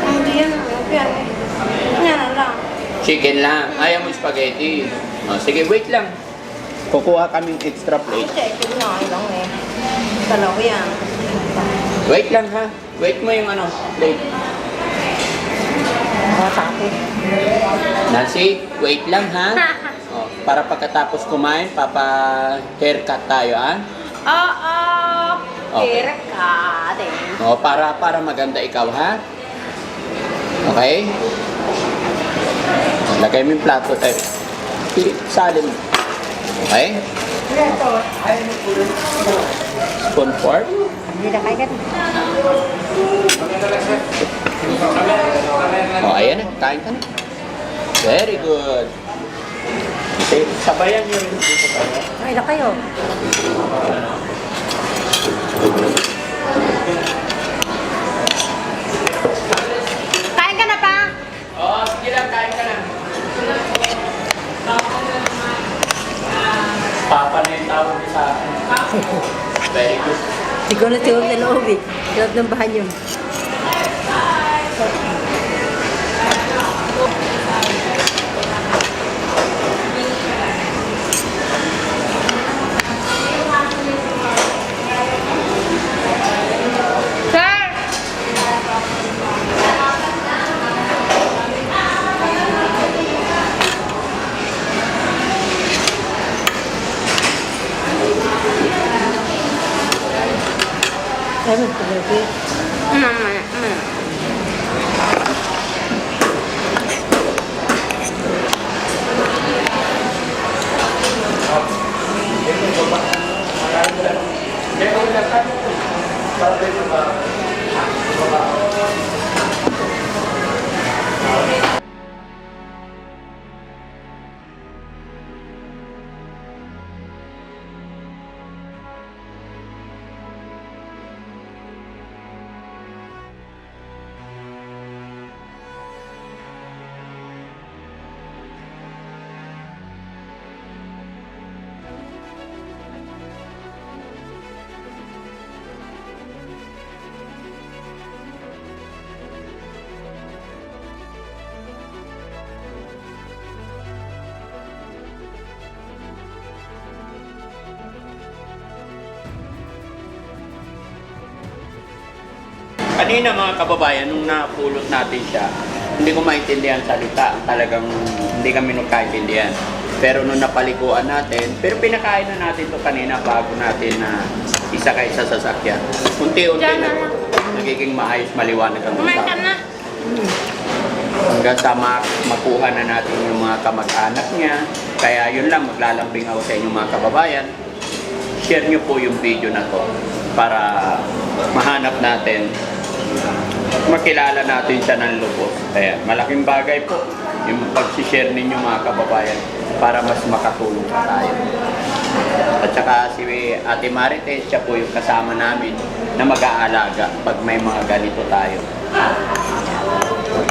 Hindi yan. Yan. Yan lang. Chicken lang. Ayaw mo spaghetti. Oh, sige, wait lang. Kukuha kaming extra plate. Chicken na lang eh. Dalawa yan. Wait lang ha. Wait mo yung ano, plate. Tapos. Nancy, wait lang ha. Oh, para pagkatapos kumain, papa-haircut tayo ha. Oo. Okay. Haircut eh. Oh, para maganda ikaw ha. Okay? Lagay mo yung plato tayo. Salin mo. Okay? Spoon fork. Hindi na kaya Oh, ayan na. Kain ka na. Very good. Okay, sabayan nyo rin dito tayo. Ay, na kayo. Kain ka na pa? Oo, sige lang. Kain ka na. Papa na yung tawag niya sa akin. Very good. Siguro na tiwag na loob eh. Tiwag ng bahan yun. Ay, magpapalagi. Kanina mga kababayan, nung napulot natin siya, hindi ko maintindihan salita. Talagang hindi kami nagkaintindihan. Pero nung napaliguan natin, pero pinakain na natin to kanina bago natin na isa ka isa sa sasakyan. Unti-unti na nagiging maayos, maliwanag ang usapan. Hanggang sa makuha na natin yung mga kamag-anak niya. Kaya yun lang, maglalambing ako sa inyo mga kababayan. Share nyo po yung video na to para mahanap natin, makilala natin siya ng lubos. Kaya malaking bagay po yung pag-share ninyo mga kababayan para mas makatulong pa tayo. At saka si Ate Marites, siya po yung kasama namin na mag-aalaga pag may mga ganito tayo.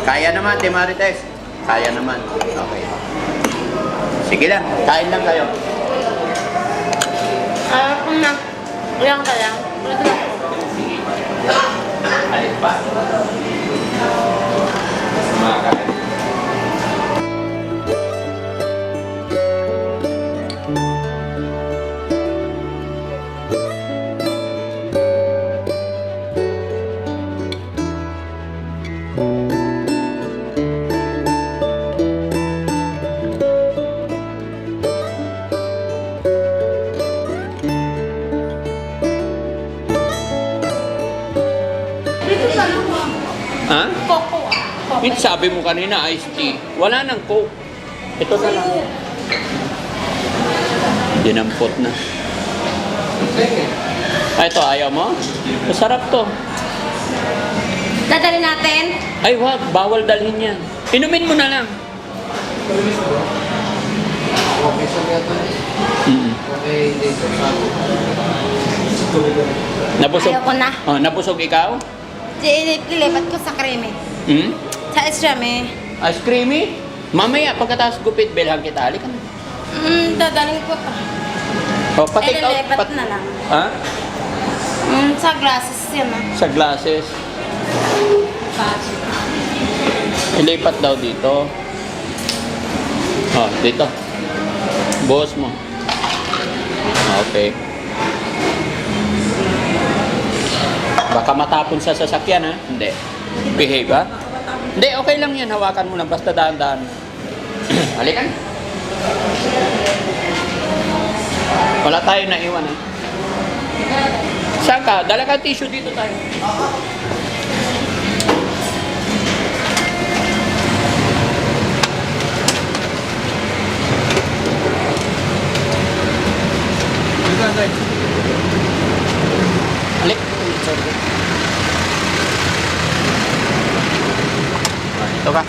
Kaya naman, Ate Marites? Kaya naman. Okay. Sige lang, kain lang kayo. Ilang ka lang. Alit pa. Kumakain. Ha? Coco. Hindi, sabi mo kanina, iced tea. Wala nang Coke. Ito na lang. Dinampot na. Ah, ito, ayaw mo? Masarap to. Dadali natin. Ay, wag. Bawal dalhin yan. Inumin mo na lang. Okay, sabi ito. Okay, dito sa Nabusog? Ayoko na. Oh, nabusog ikaw? Lilipat ko sa kreme. Hmm? Sa extreme. Ice creamy? Mamaya, pagkatapos gupit, belhan kita. Halika na. Dadaling ko pa. Oh, patik out. Lilipat na lang. Ha? Sa glasses yan ah. Sa glasses. Ilipat daw dito. Oh, dito. Buhos mo. Okay. Baka matapon sa sasakyan, ha? Hindi. Behave, ha? Hindi, okay lang yan. Hawakan mo lang. Basta dahan-dahan. Halika na. Wala tayo na iwan, ha? Saan ka? Dala ka tissue dito tayo. Alik. Ito ka.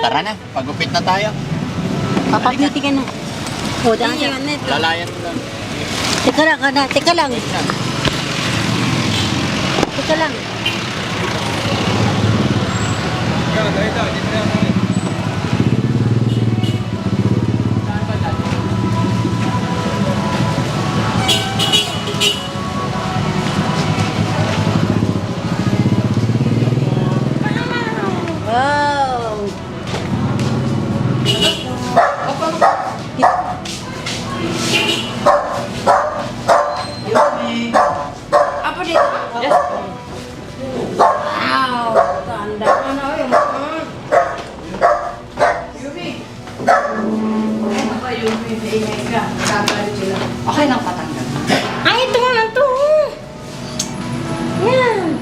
Tara na, pagupit na tayo. Papagiti ka na. O, daan ka. Lalayan mo lang. Teka lang, teka lang. Teka lang. Wow! Apa dito? Yes. Wow! Tanda ka na yun. Okay lang patanggal. Ay, ito nga lang to. Yan.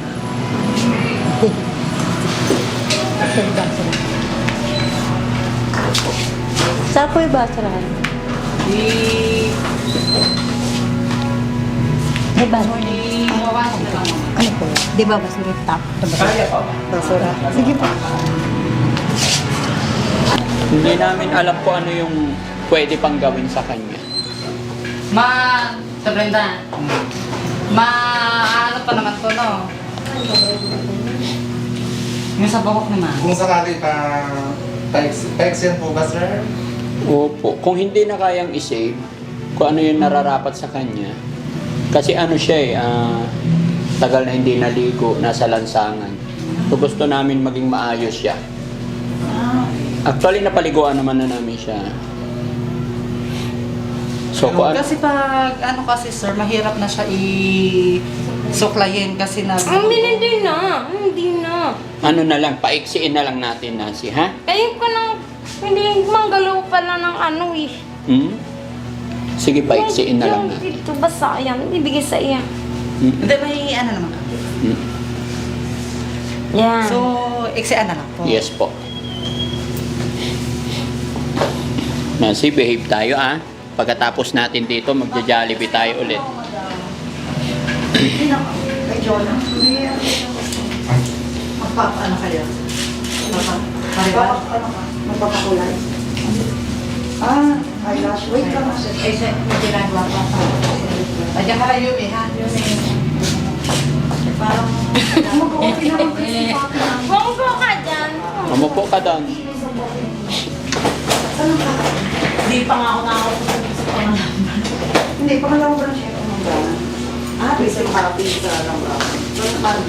Saan po yung basurahan? Ay, basura. Mawawasan na lang mo. Ano po? Di ba basura yung top? Basura. Sige po. Hindi namin alam kung ano yung pwede pang gawin sa kanya? Sa Brenda, ano pa naman to, no? Yung sa buhok naman. Kung sakali pa-ex yan po ba, sir? Opo. Kung hindi na kayang isave, kung ano yung nararapat sa kanya, kasi ano siya tagal na hindi naligo, nasa lansangan. So gusto namin maging maayos siya. Actually, napaliguan naman na namin siya. So, kung ano, Kasi pag, kasi sir, mahirap na siya i-suklayin kasi na... Hindi na. ano na lang, paiksiin na lang natin, Nancy, ha? Kaya ko nang, hindi manggalaw pala ng ano eh. Hmm? Sige, paiksiin na lang Yung natin. dito basa yan, ibigay sa iya. Hmm? Hindi, may ano naman ka. Hmm? Yan. So, iksian na lang po. Yes po. Nancy, behave tayo, ah. Pagkatapos natin dito, magja-Jollibee tayo ulit. Kay Jonah. Magpapaano kayo? Magpapakulay. Eyelash. Wait lang. Ay, sir, may ginagawa pa. Ayan ka lang yun ha? Parang mag-okay naman kasi sa akin. Bonggo ka dyan. Mamupo ka doon. Saan ka? Hindi pa nga ako nakakapos sa pangalaman. Hindi, pangalawa ba na siya ng mga bisa makarating sa lambaran. So, parang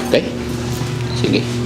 Okay? Sige.